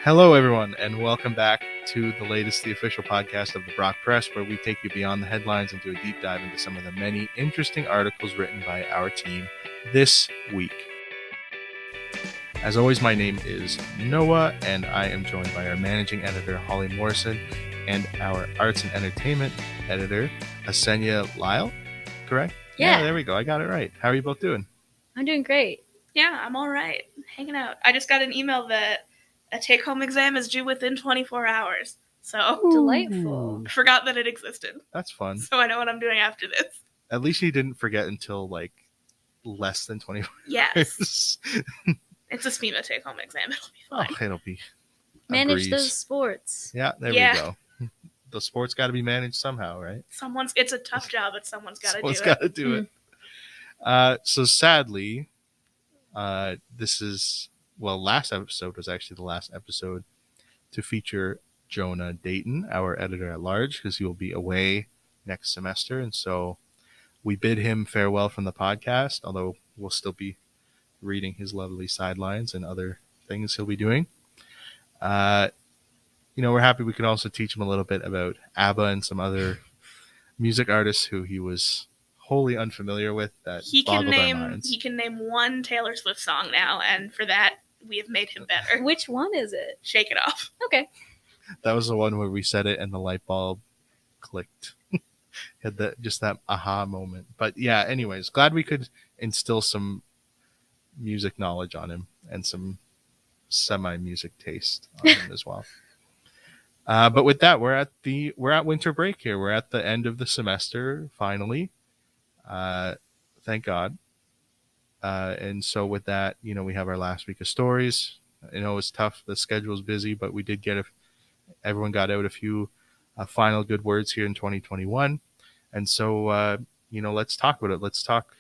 Hello, everyone, and welcome back to the latest, the official podcast of the Brock Press, where we take you beyond the headlines and do a deep dive into some of the many interesting articles written by our team this week. As always, my name is Noah, and I am joined by our managing editor, Holly Morrison, and our arts and entertainment editor, Asenia Lyall. Correct? Yeah, there we go. I got it right. How are you both doing? I'm doing great. Yeah, I'm all right. Hanging out. I just got an email that a take-home exam is due within 24 hours. So Delightful. I forgot that it existed. That's fun. So I know what I'm doing after this. At least you didn't forget until like less than 24 Yes. hours. It's a SPEMA take-home exam. It'll be fine. Oh, it'll be Manage those sports. Yeah, there we go. The sport's got to be managed somehow, right? It's a tough job, but someone's got to do it. Someone's got to do it. So sadly, this is, last episode was actually the last episode to feature Jonah Dayton, our editor at large, because he will be away next semester. And so we bid him farewell from the podcast, although we'll still be reading his lovely sidelines and other things he'll be doing. We're happy we can also teach him a little bit about ABBA and some other music artists who he was wholly unfamiliar with. He can name one Taylor Swift song now, and for that we have made him better. Which one is it? Shake It Off. Okay. That was the one where we said it and the light bulb clicked. Had that aha moment. But yeah, anyways, glad we could instill some music knowledge on him and some semi-music taste on him as well. But with that, we're at winter break here. We're at the end of the semester finally. Thank God. And so with that, we have our last week of stories. It's tough. The schedule's busy, but we did everyone got out a few final good words here in 2021. And so, let's talk about it. Let's talk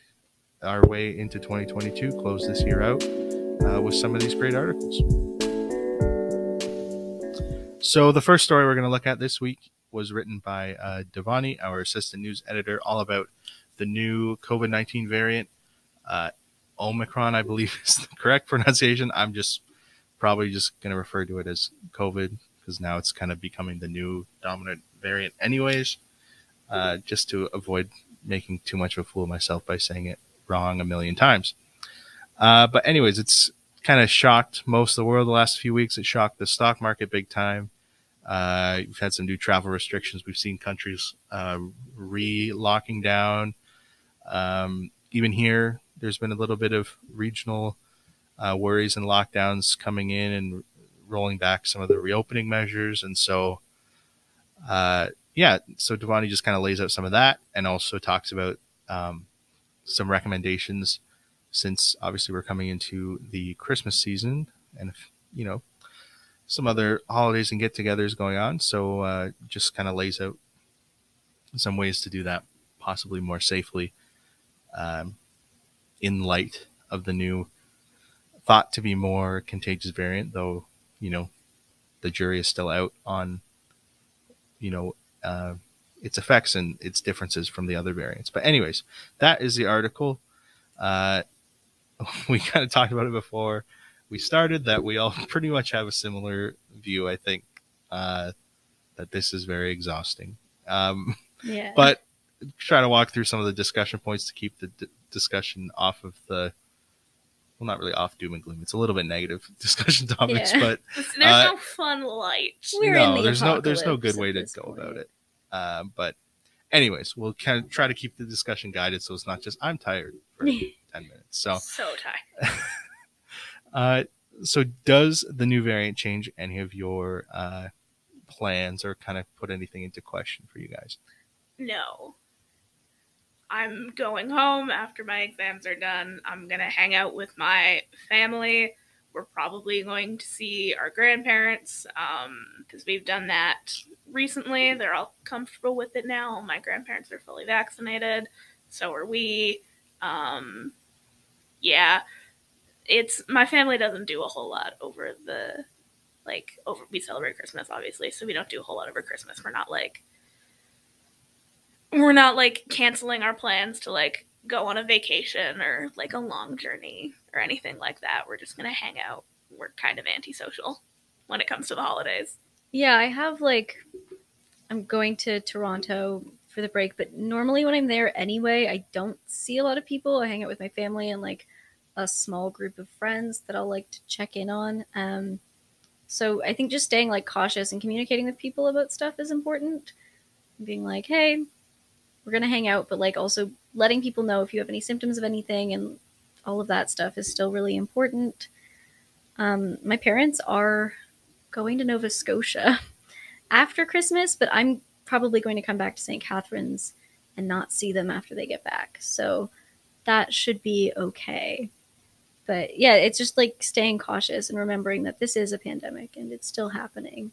our way into 2022, close this year out with some of these great articles. So the first story we're going to look at this week was written by Devani, our assistant news editor, all about the new COVID-19 variant. Omicron, I believe, is the correct pronunciation. I'm probably just going to refer to it as COVID because now it's kind of becoming the new dominant variant anyways, just to avoid making too much of a fool of myself by saying it wrong a million times. But anyways, it's kind of shocked most of the world the last few weeks. It shocked the stock market big time. We've had some new travel restrictions. We've seen countries re-locking down. Even here, there's been a little bit of regional worries and lockdowns coming in and rolling back some of the reopening measures. And so, so Devani just kind of lays out some of that and also talks about some recommendations since obviously we're coming into the Christmas season and, some other holidays and get-togethers going on. So just kind of lays out some ways to do that possibly more safely in light of the new thought to be more contagious variant, though, the jury is still out on, its effects and its differences from the other variants. But anyways, that is the article. We kind of talked about it before we started that we all pretty much have a similar view, I think, that this is very exhausting. Yeah. But try to walk through some of the discussion points to keep the discussion off of not really off doom and gloom. It's a little bit negative discussion topics, but there's no fun light. There's no good way to go about it. But anyways, we'll kind of try to keep the discussion guided so it's not just I'm tired for 10 minutes. So tired. So does the new variant change any of your plans or kind of put anything into question for you guys? No. I'm going home after my exams are done. I'm going to hang out with my family. We're probably going to see our grandparents because we've done that recently. They're all comfortable with it now. My grandparents are fully vaccinated. So are we. My family doesn't do a whole lot over we celebrate Christmas, obviously. So we don't do a whole lot over Christmas. We're not canceling our plans to go on a vacation or a long journey or anything like that. We're just going to hang out. We're kind of antisocial. when it comes to the holidays. Yeah, I have like, I'm going to Toronto for the break, but normally when I'm there anyway, I don't see a lot of people. I hang out with my family and like a small group of friends that I'll like to check in on. So I think just staying like cautious and communicating with people about stuff is important. Being like, hey, we're gonna hang out, but like also letting people know if you have any symptoms of anything, and all of that stuff is still really important. My parents are going to Nova Scotia after Christmas, but I'm probably going to come back to St. Catharines and not see them after they get back. So that should be okay. But yeah, it's just like staying cautious and remembering that this is a pandemic and it's still happening.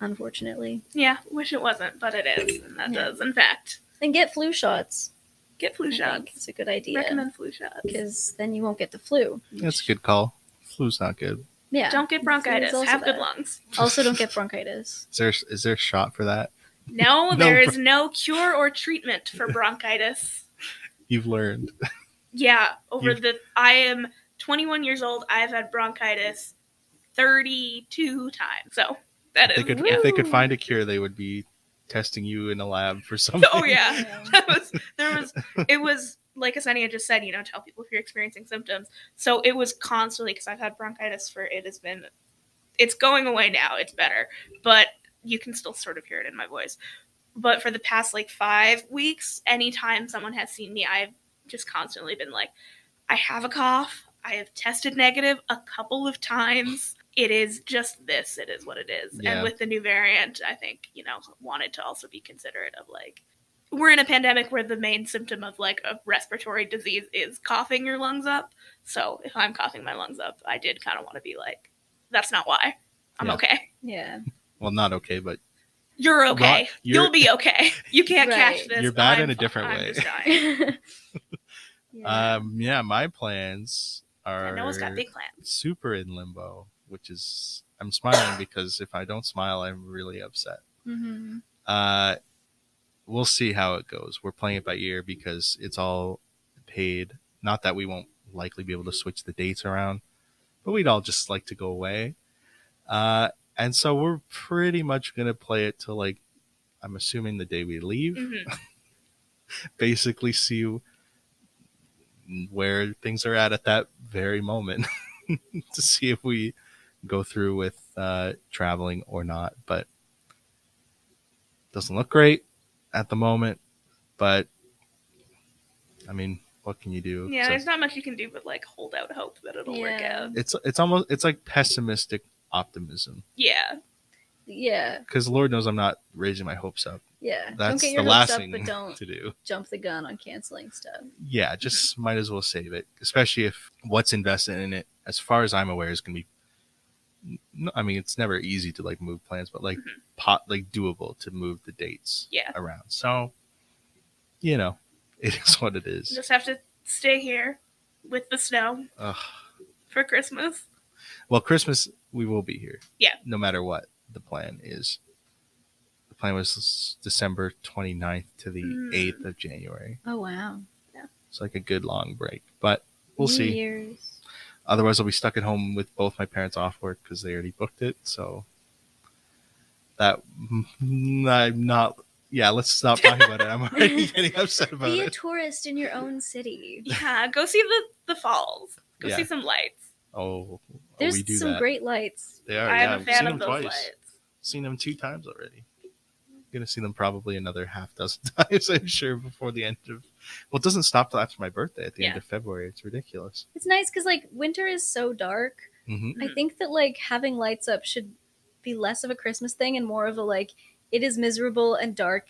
Unfortunately. Yeah, wish it wasn't, but it is. And that does, in fact. And get flu shots. Get flu shots. It's a good idea. Recommend flu shots. Because then you won't get the flu. That's a good call. Flu's not good. Yeah. Don't get bronchitis. Have good lungs. Also don't get bronchitis. Is there a shot for that? No, there is no cure or treatment for bronchitis. You've learned. Yeah, I am 21 years old. I've had bronchitis 32 times. So that is. If they could find a cure, they would be testing you in a lab for something. Oh yeah, it was like Asenia just said. Tell people if you're experiencing symptoms. So it was constantly, because I've had bronchitis it's going away now. It's better, but you can still sort of hear it in my voice. But for the past like 5 weeks, anytime someone has seen me, I've just constantly been like, I have a cough. I have tested negative a couple of times. It is just this. It is what it is. Yeah. And with the new variant, I think, wanted to also be considerate of like, we're in a pandemic where the main symptom of like a respiratory disease is coughing your lungs up. So if I'm coughing my lungs up, I did kind of want to be like, that's not why. I'm okay. Yeah. Well, not okay, but you're okay. You'll be okay. You can't catch this. You're bad in a different way. I'm just dying. Yeah. My plans are Noah's got big plans. Super in limbo, which is, I'm smiling because if I don't smile, I'm really upset. Mm-hmm. We'll see how it goes. We're playing it by ear because it's all paid. Not that we won't likely be able to switch the dates around, but we'd all just like to go away. And so we're pretty much going to play it till like, I'm assuming the day we leave. Mm-hmm. Basically see where things are at that very moment to see if we go through with traveling or not. But doesn't look great at the moment. But I mean, what can you do? Yeah, there's not much you can do but like hold out hope that it'll work out. It's like pessimistic optimism. Yeah. Yeah. Because Lord knows I'm not raising my hopes up. Yeah. That's don't get your the hopes last up, thing but don't to do. Jump the gun on canceling stuff. Yeah, just might as well save it. Especially if what's invested in it, as far as I'm aware, is going to be. I mean, it's never easy to like move plans, but like doable to move the dates around. So, it is what it is. You just have to stay here with the snow for Christmas. Well, Christmas, we will be here. Yeah. No matter what the plan is. The plan was December 29th to the 8th of January. Oh, wow. Yeah. It's like a good long break. But we'll see. New Year's. Otherwise, I'll be stuck at home with both my parents off work because they already booked it. So that I'm not... Yeah, let's stop talking about it. I'm already getting upset about it. Be a tourist in your own city. Yeah, go see the falls. Go see some lights. There's we do some that. great lights. They are. I'm a fan of those twice. lights. Seen them 2 times already. Gonna see them probably another half dozen times, I'm sure, before the end of. Well, it doesn't stop till after my birthday at the end of February. It's ridiculous. It's nice because like winter is so dark. Mm-hmm. I think that like having lights up should be less of a Christmas thing and more of a like, it is miserable and dark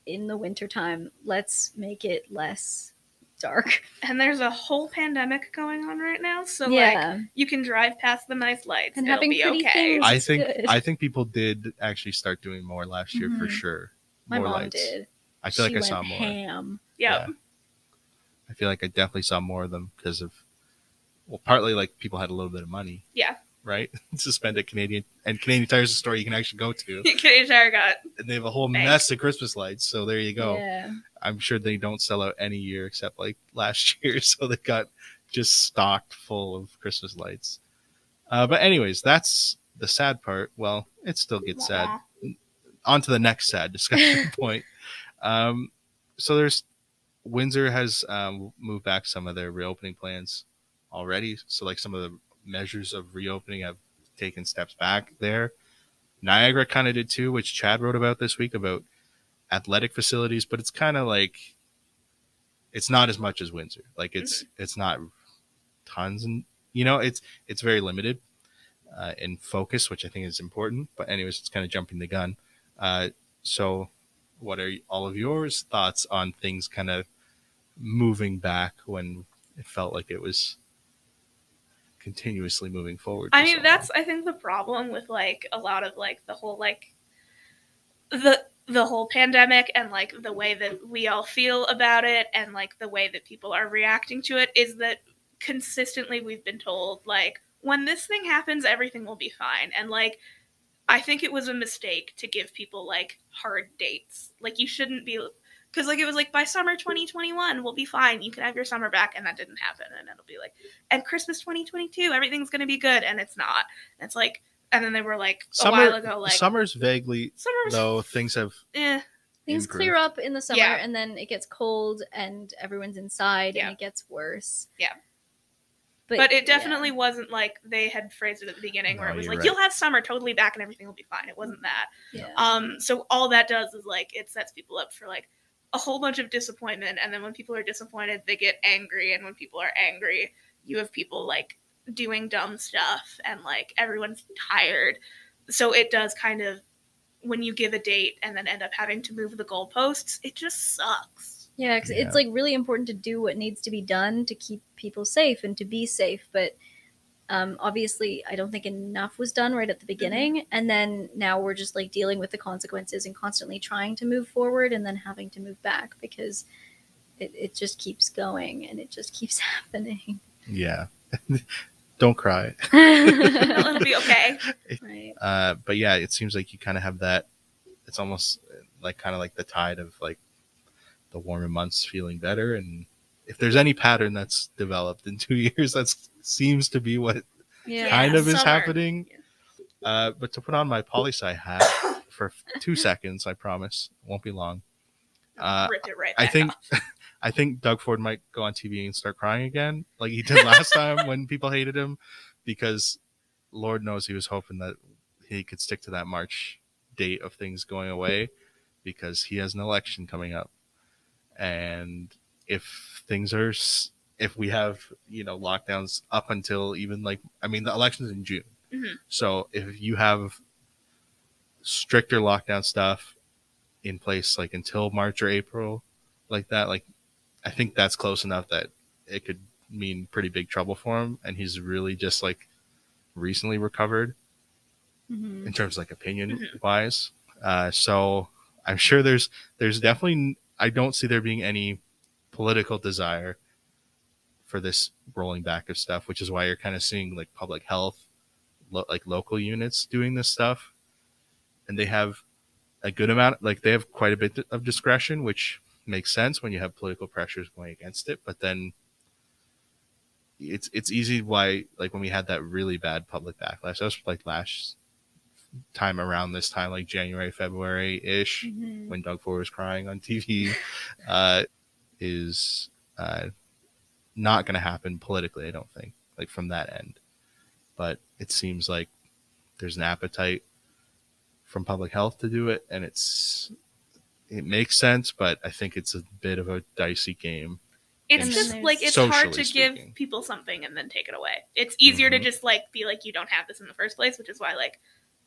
in the wintertime. Let's make it less dark. And there's a whole pandemic going on right now, so like you can drive past the nice lights and it'll be okay. I think people did actually start doing more last year for sure. My more mom lights. did. I feel she like I saw went more. Ham. Yeah. I feel like I definitely saw more of them because of, well, partly like people had a little bit of money. Yeah. Right? To spend at Canadian Tire is a store you can actually go to. Canadian Tire got. And they have a whole mess of Christmas lights, so there you go. Yeah. I'm sure they don't sell out any year except like last year, so they got just stocked full of Christmas lights. But anyways, that's the sad part. Well, it still gets sad. On to the next sad discussion point. So there's Windsor has moved back some of their reopening plans already. So like some of the measures of reopening have taken steps back there. Niagara kind of did too, which Chad wrote about this week about athletic facilities, but it's kind of like it's not as much as Windsor. Like it's not tons, and it's very limited in focus, which I think is important. But anyways, it's kind of jumping the gun. So what are all of yours thoughts on things kind of moving back when it felt like it was continuously moving forward? I mean, that's, I think, the problem with like a lot of like the whole like the whole pandemic and like the way that we all feel about it and like the way that people are reacting to it is that consistently we've been told like when this thing happens everything will be fine, and like I think it was a mistake to give people like hard dates. Like you shouldn't be, because like it was like by summer 2021 we'll be fine, you can have your summer back, and that didn't happen, and it'll be like and Christmas 2022 everything's gonna be good, and it's not. And it's like, and then they were like a while ago like summer's vaguely though things have things improved. clear up in the summer, Yeah. and then it gets cold and everyone's inside and it gets worse. Yeah. But it definitely wasn't like they had phrased it at the beginning where it was like, you'll have summer totally back and everything will be fine. It wasn't that. Yeah. So all that does is like it sets people up for like a whole bunch of disappointment, and then when people are disappointed they get angry, and when people are angry you have people like doing dumb stuff, and like everyone's tired. So it does kind of, when you give a date and then end up having to move the goalposts, it just sucks. Yeah, because it's like really important to do what needs to be done to keep people safe and to be safe. But obviously, I don't think enough was done right at the beginning. Mm-hmm. And then now we're just like dealing with the consequences and constantly trying to move forward and then having to move back because it just keeps going and it just keeps happening. Yeah. Don't cry. It'll be okay. Right. But yeah, it seems like you kind of have that. It's almost like kind of like the tide of like the warmer months feeling better, and if there's any pattern that's developed in 2 years, that seems to be what kind of is happening. Yeah. But to put on my poli-sci hat for 2 seconds, I promise, it won't be long. Rip it right back off. I think Doug Ford might go on TV and start crying again, like he did last time when people hated him, because Lord knows he was hoping that he could stick to that March date of things going away, because he has an election coming up. And if we have, lockdowns up until even like, I mean, the election's in June. Mm-hmm. So if you have stricter lockdown stuff in place, like until March or April, like that, like I think that's close enough that it could mean pretty big trouble for him. And he's really just like recently recovered in terms of like opinion wise. So I'm sure there's definitely, I don't see there being any political desire for this rolling back of stuff, which is why you're kind of seeing like public health, like local units doing this stuff. And they have a good amount, like they have quite a bit of discretion, which makes sense when you have political pressures going against it. But then it's easy why, like when we had that really bad public backlash, that was like last time around this time, like January, February-ish, when Doug Ford was crying on TV, is not going to happen politically, I don't think, like from that end. But it seems like there's an appetite from public health to do it, and it makes sense, but I think it's a bit of a dicey game. It's just like, it's hard to give people something and then take it away. It's easier to just like be like, you don't have this in the first place, which is why like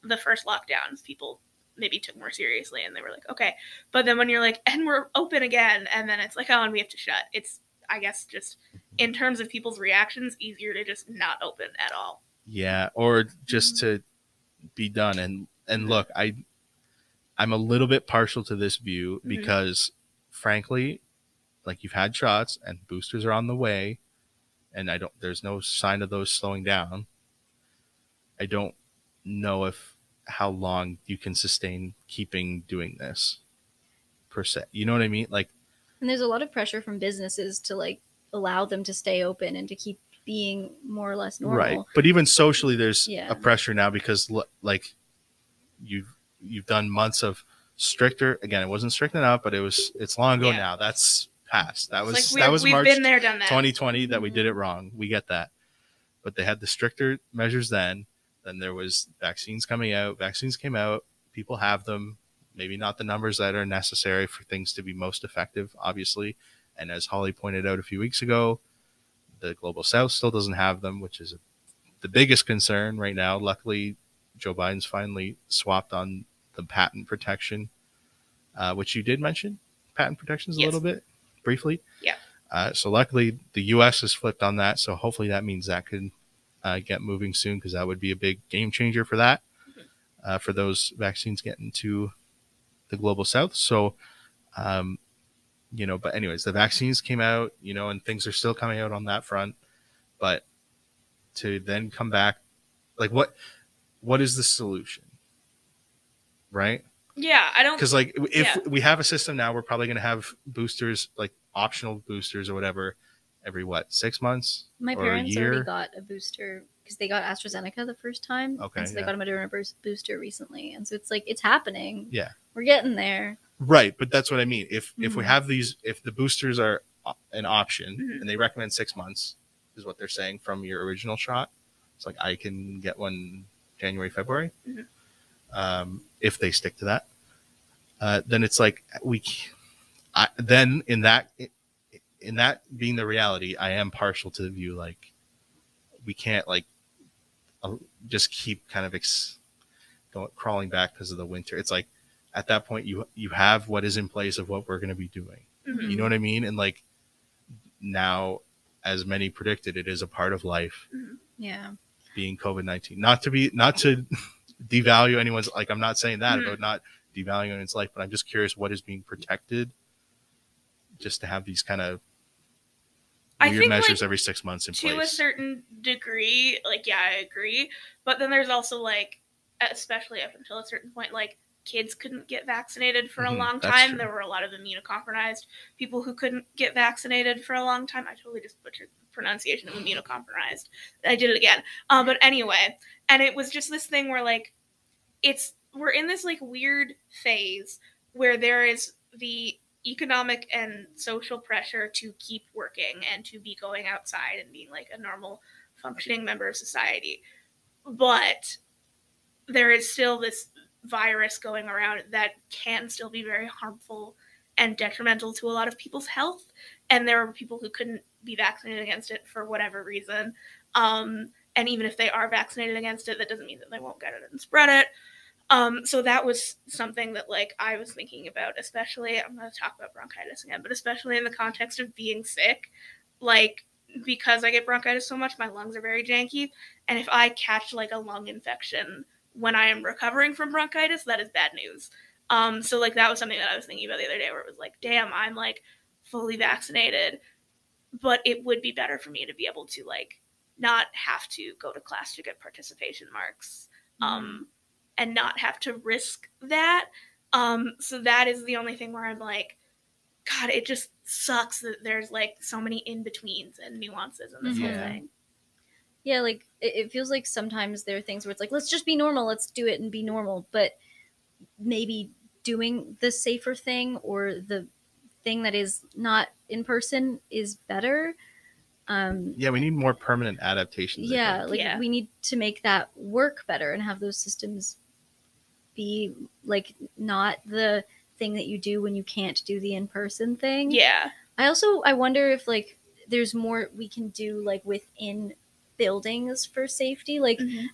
the first lockdowns people maybe took more seriously and they were like, okay. But then when you're like, and we're open again, and then it's like, oh, and we have to shut. It's, I guess, just in terms of people's reactions, easier to just not open at all. Yeah, or just to be done. And look, I'm a little bit partial to this view because, frankly, like you've had shots and boosters are on the way, and there's no sign of those slowing down. I don't know how long you can sustain doing this per se. You know what I mean? Like, and there's a lot of pressure from businesses to like allow them to stay open and to be being more or less normal. Right. But even socially, there's Yeah. a pressure now because like you've done months of stricter. Again, it wasn't strict enough, but it's long ago Yeah. now. That's past. That was It's that was we've March been there, done that. 2020 that we did it wrong. We get that. But they had the stricter measures then. Then there was vaccines coming out. Vaccines came out. People have them. Maybe not the numbers that are necessary for things to be most effective, obviously. And as Holly pointed out a few weeks ago, the Global South still doesn't have them, which is the biggest concern right now. Luckily, Joe Biden's finally swapped on the patent protection, which you did mention. Patent protections a little bit, briefly. Yeah. So luckily, the U.S. has flipped on that. So hopefully that means that could get moving soon, because that would be a big game changer for that, for those vaccines getting to the Global South. So, but anyways, the vaccines came out, and things are still coming out on that front. But to then come back, like what is the solution? Right? Yeah, I don't. Because if we have a system now, we're probably going to have boosters, like optional boosters or whatever, every 6 months? My or parents a year? already got a booster because they got AstraZeneca the first time. Okay, and so they got a Moderna booster recently. And so it's like, it's happening. Yeah. We're getting there. Right, but that's what I mean. If we have these, if the boosters are an option, and they recommend 6 months, is what they're saying from your original shot. It's like I can get one January, February, if they stick to that. Then it's like then in that being the reality, I am partial to the view like we can't just keep kind of crawling back because of the winter. It's like at that point you have what is in place of what we're going to be doing. You know what I mean? And like now, as many predicted, it is a part of life. Yeah. Being COVID-19, not to devalue anyone's, like I'm not saying that about not devaluing anyone's life, but I'm just curious what is being protected just to have these kind of weird measures every 6 months in place. To a certain degree, I agree. But then there's also especially up until a certain point, kids couldn't get vaccinated for a long time. There were a lot of immunocompromised people who couldn't get vaccinated for a long time. I totally just butchered the pronunciation of immunocompromised. I did it again. But anyway, and it was just this thing where we're in this weird phase where there is the economic and social pressure to keep working and to be going outside and being a normal functioning member of society. But there is still this virus going around that can still be very harmful and detrimental to a lot of people's health. And there are people who couldn't be vaccinated against it for whatever reason. And even if they are vaccinated against it, that doesn't mean that they won't get it and spread it. So that was something that I was thinking about, especially, I'm going to talk about bronchitis again, but especially in the context of being sick, because I get bronchitis so much, my lungs are very janky. And if I catch a lung infection when I am recovering from bronchitis, that is bad news. So that was something that I was thinking about the other day, where it was damn, I'm fully vaccinated, but it would be better for me to be able to not have to go to class to get participation marks, and not have to risk that. So that is the only thing where I'm God, it just sucks that there's so many in-betweens and nuances in this whole thing. Yeah, it feels like sometimes there are things where it's let's just be normal, let's do it and be normal, but maybe doing the safer thing or the thing that is not in person is better. We need more permanent adaptations. We need to make that work better and have those systems be not the thing that you do when you can't do the in-person thing. Yeah. I wonder if there's more we can do within buildings for safety.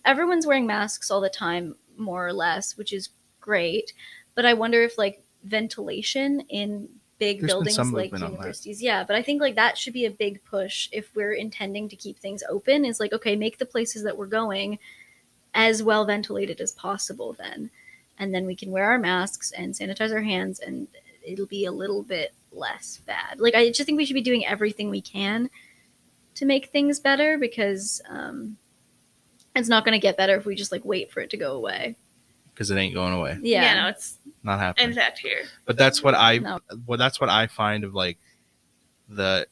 Everyone's wearing masks all the time, more or less, which is great. But I wonder if ventilation in big buildings like universities. Yeah, but I think that should be a big push if we're intending to keep things open. Is okay, make the places that we're going as well ventilated as possible then. And then we can wear our masks and sanitize our hands and it'll be a little bit less bad. I just think we should be doing everything we can to make things better, because it's not going to get better if we just wait for it to go away. Because it ain't going away. Yeah, no, it's not happening. In fact, here. But that's what that's what I find of the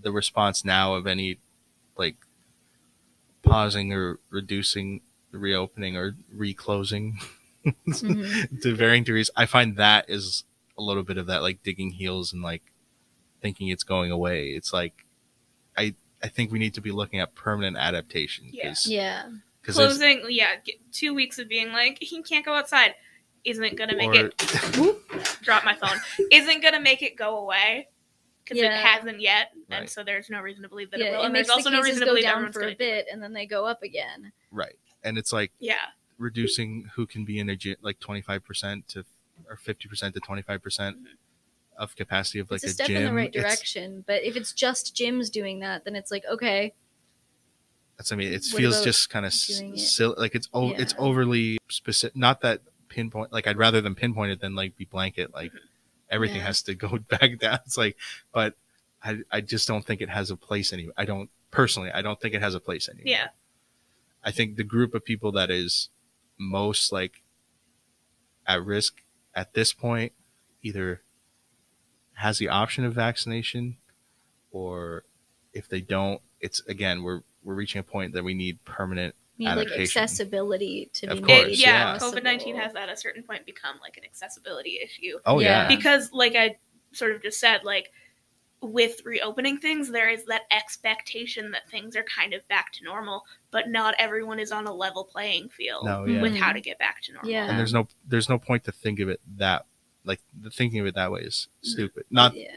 response now of any pausing or reducing the reopening or reclosing to varying degrees. I find that is a little bit of that, like digging heels and like thinking it's going away. It's like I think we need to be looking at permanent adaptation. Yeah. Closing, 2 weeks of being like, he can't go outside isn't going to make it... drop my phone. Isn't going to make it go away. Because it hasn't yet. And so there's no reason to believe that it will. And there's also no reason to believe everyone's for a bit, and then they go up again. Right. And it's like reducing who can be in a gym, like 25% to or 50% to 25% of capacity of like it's a step gym. in the right direction, but if it's just gyms doing that, then it's like, okay. That's, I mean, it feels just kind of silly. Like it's overly specific. Not that pinpoint. Like I'd rather than pinpoint it than like be blanket. Like everything has to go back down. It's like, but I just don't think it has a place anymore. I don't think it has a place anymore. Yeah. I think the group of people that is most like at risk at this point either has the option of vaccination, or if they don't, it's again, we're reaching a point that we need permanent adaptation. Like accessibility to be made. Made COVID-19 has at a certain point become like an accessibility issue. Oh yeah. Because like I sort of just said, like with reopening things, there is that expectation that things are kind of back to normal, but not everyone is on a level playing field with how to get back to normal. Yeah. And there's no point to think of it that, like, thinking of it that way is stupid. Not people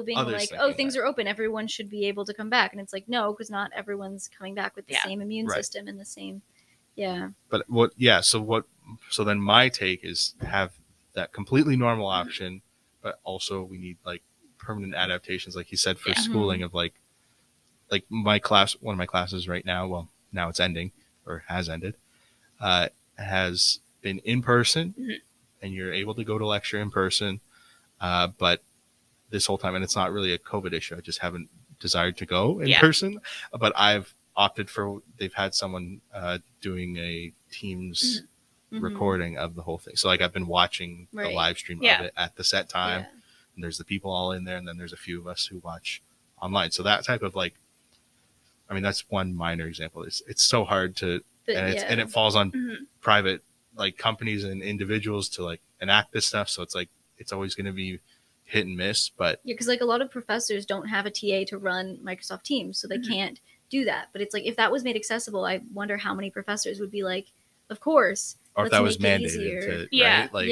being like, oh, things are open, everyone should be able to come back, and it's like, no, because not everyone's coming back with the same immune system and the same But so then my take is to have that completely normal option, but also we need like permanent adaptations, like you said, for schooling of like my class, one of my classes right now, well, now it's ending or has ended, has been in person, and you're able to go to lecture in person, but this whole time, and it's not really a COVID issue, I just haven't desired to go in person, but I've opted for, they've had someone doing a Teams recording of the whole thing. So like I've been watching the live stream of it at the set time, and there's the people all in there, and then there's a few of us who watch online. So that type of like, I mean, that's one minor example. It's so hard to, and it falls on private like companies and individuals to like enact this stuff. So it's like, it's always going to be hit and miss, but because like a lot of professors don't have a TA to run Microsoft Teams, so they can't do that. But it's like, if that was made accessible, I wonder how many professors would be like, of course. Or if that was mandated to, right? Like,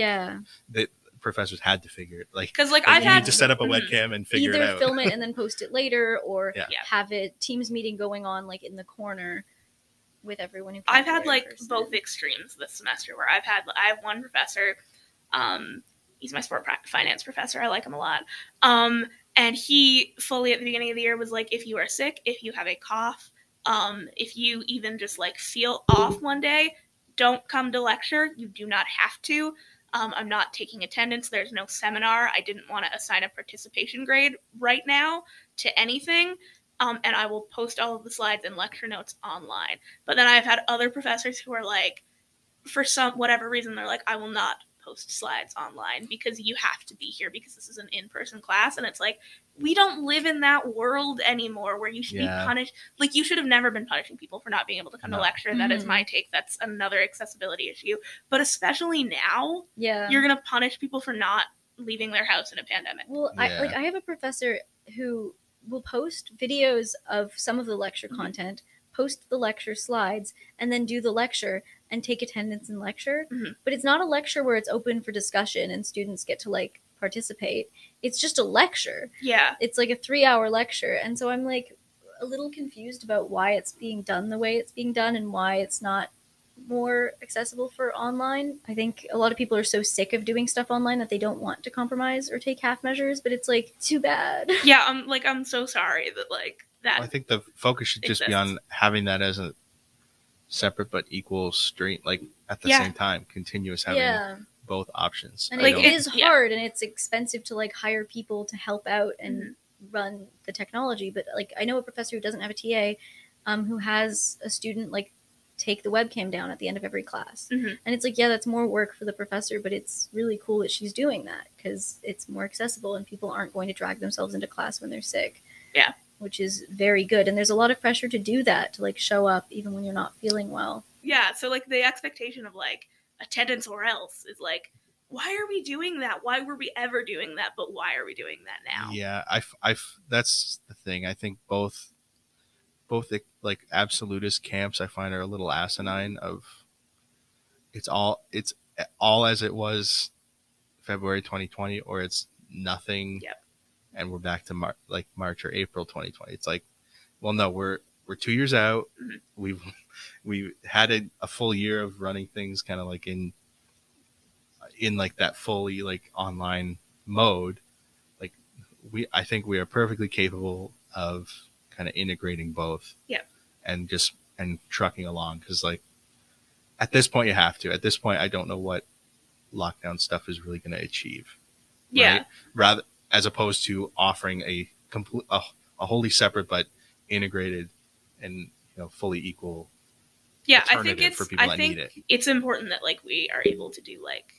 the professors had to figure it. Like, because like I've had to set up a webcam and figure it out. Either film it and then post it later, or have a Teams meeting going on like in the corner with everyone who. I've had like both extremes this semester, where I have one professor, he's my sport finance professor. I like him a lot. And he fully at the beginning of the year was like, if you are sick, if you have a cough, if you even just like feel off one day, don't come to lecture. You do not have to. I'm not taking attendance. There's no seminar. I didn't want to assign a participation grade right now to anything. And I will post all of the slides and lecture notes online. But then I've had other professors who are like, for some whatever reason, they're like, I will not post slides online because you have to be here because this is an in-person class. And it's like, we don't live in that world anymore where you should be punished. Like, you should have never been punishing people for not being able to come to lecture. That is my take. That's another accessibility issue. But especially now, you're going to punish people for not leaving their house in a pandemic. Well, I have a professor who will post videos of some of the lecture content, post the lecture slides, and then do the lecture and take attendance in lecture. But it's not a lecture where it's open for discussion and students get to like participate. It's just a lecture. It's like a 3-hour lecture. And so I'm like a little confused about why it's being done the way it's being done and why it's not more accessible for online. I think a lot of people are so sick of doing stuff online that they don't want to compromise or take half measures, but it's like, too bad. I'm so sorry that like that. Well, I think the focus should just be on having that as a separate but equal stream, like at the same time, continuous having both options. And it is hard and it's expensive to like hire people to help out and run the technology. But like, I know a professor who doesn't have a TA, who has a student like take the webcam down at the end of every class. And it's like, that's more work for the professor, but it's really cool that she's doing that because it's more accessible and people aren't going to drag themselves into class when they're sick. which is very good. And there's a lot of pressure to do that, to like show up even when you're not feeling well. Yeah, so like the expectation of like attendance or else is like, why are we doing that? Why were we ever doing that? But why are we doing that now? Yeah, that's the thing. I think both the like absolutist camps I find are a little asinine. Of it's all as it was February 2020, or it's nothing. Yep. And we're back to March or April 2020. It's like, well, no, we're 2 years out. Mm-hmm. We've had a full year of running things kind of like in like that fully like online mode. Like I think we are perfectly capable of kind of integrating both. Yeah. And trucking along, because like at this point you have to. At this point, I don't know what lockdown stuff is really going to achieve. Yeah. Right? Rather, as opposed to offering a wholly separate but integrated and fully equal. Yeah, I think for people that need it. It's important that like we are able to do like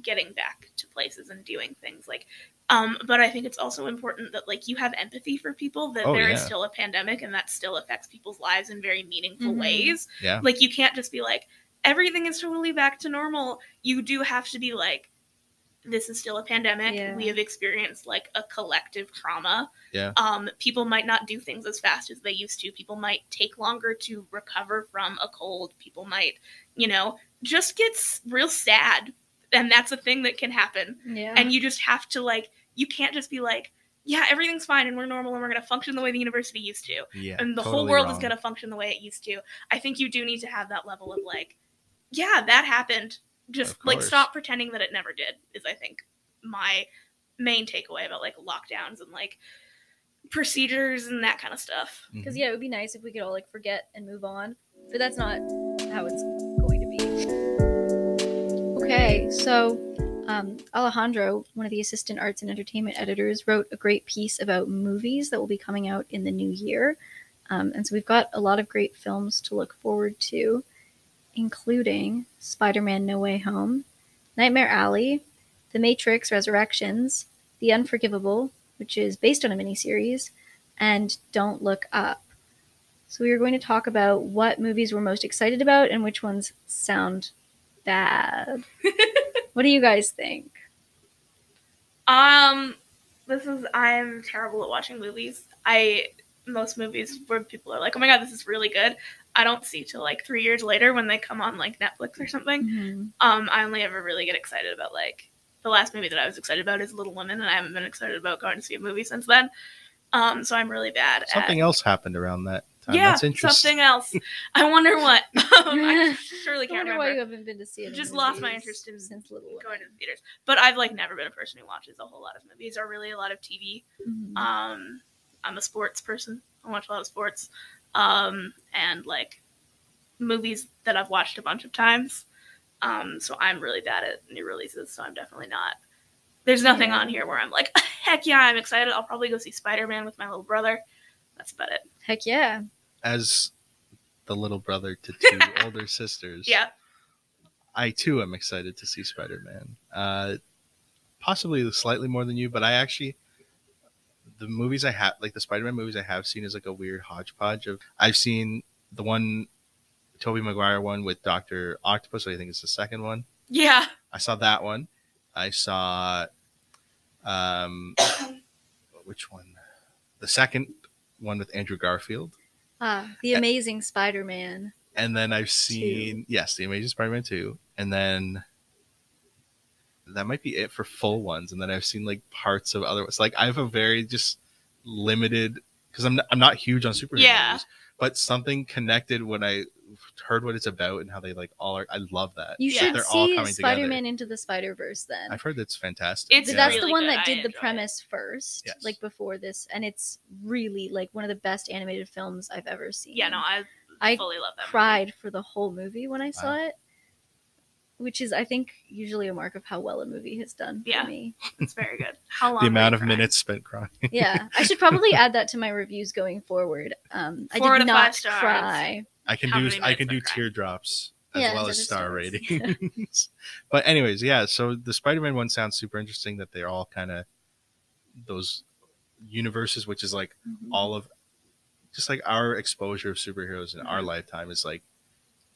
getting back to places and doing things like. But I think it's also important that like you have empathy for people, that there is still a pandemic and that still affects people's lives in very meaningful ways. Yeah. Like you can't just be like, everything is totally back to normal. You do have to be like, this is still a pandemic. Yeah. We have experienced like a collective trauma. Yeah. People might not do things as fast as they used to. People might take longer to recover from a cold. People might, just get real sad. And that's a thing that can happen. Yeah. And you just have to like, you can't just be like, yeah, everything's fine and we're normal and we're going to function the way the university used to. Yeah, and the totally whole world wrong. is going to function the way it used to. I think you do need to have that level of like, yeah, that happened. Just like stop pretending that it never did is I think my main takeaway about like lockdowns and like procedures and that kind of stuff. Because it would be nice if we could all like forget and move on, but that's not how it's going to be. Okay, so Alejandro, one of the assistant arts and entertainment editors, wrote a great piece about movies that will be coming out in the new year. And so we've got a lot of great films to look forward to, including Spider-Man No Way Home, Nightmare Alley, The Matrix Resurrections, The Unforgivable, which is based on a miniseries, and Don't Look Up. So we are going to talk about what movies we're most excited about and which ones sound bad. What do you guys think? I'm terrible at watching movies. Most movies where people are like, oh my god, this is really good, I don't see till like 3 years later when they come on like Netflix or something. Mm-hmm. I only ever really get excited about like the last movie that I was excited about is Little Women, and I haven't been excited about going to see a movie since then. So I'm really bad. Something else happened around that time. Yeah, that's interesting. Something else. I wonder what. I surely can't remember. Why you haven't been to see it. Just lost my interest in since Little Women. Going to the theaters. But I've like never been a person who watches a whole lot of movies or really a lot of TV. Mm-hmm. I'm a sports person. I watch a lot of sports. And like movies that I've watched a bunch of times. So I'm really bad at new releases, so I'm definitely not. There's nothing on here where I'm like, heck yeah, I'm excited. I'll probably go see Spider-Man with my little brother. That's about it. Heck yeah. As the little brother to two older sisters. Yeah. I too am excited to see Spider-Man. Possibly slightly more than you, but I actually, the movies I have, like the Spider-Man movies I have seen is like a weird hodgepodge of, I've seen the one, Tobey Maguire one with Dr. Octopus, I think it's the second one. Yeah. I saw that one. I saw, which one? The second one with Andrew Garfield. The Amazing Spider-Man. And then I've seen, The Amazing Spider-Man 2. And then that might be it for full ones. And then I've seen like parts of other ones. Like I have a very just limited, because I'm not huge on superhero movies, but something connected when I heard what it's about and how they like all are. I love that. You should they're see all coming Spider-Man together. Into the Spider-Verse then. I've heard that's fantastic. That's really the one good. that did I the enjoy premise first, like before this, and it's really like one of the best animated films I've ever seen. Yeah, no, I fully love that. Cried for the whole movie when I saw it, which is I think usually a mark of how well a movie has done for me. It's very good. How long? The amount of minutes spent crying. Yeah, I should probably add that to my reviews going forward. I did not cry. I can do teardrops as well as star ratings. Yeah. But anyways, so the Spider-Man one sounds super interesting, that they're all kind of those universes, which is like all of just like our exposure of superheroes in our Mhm. lifetime is like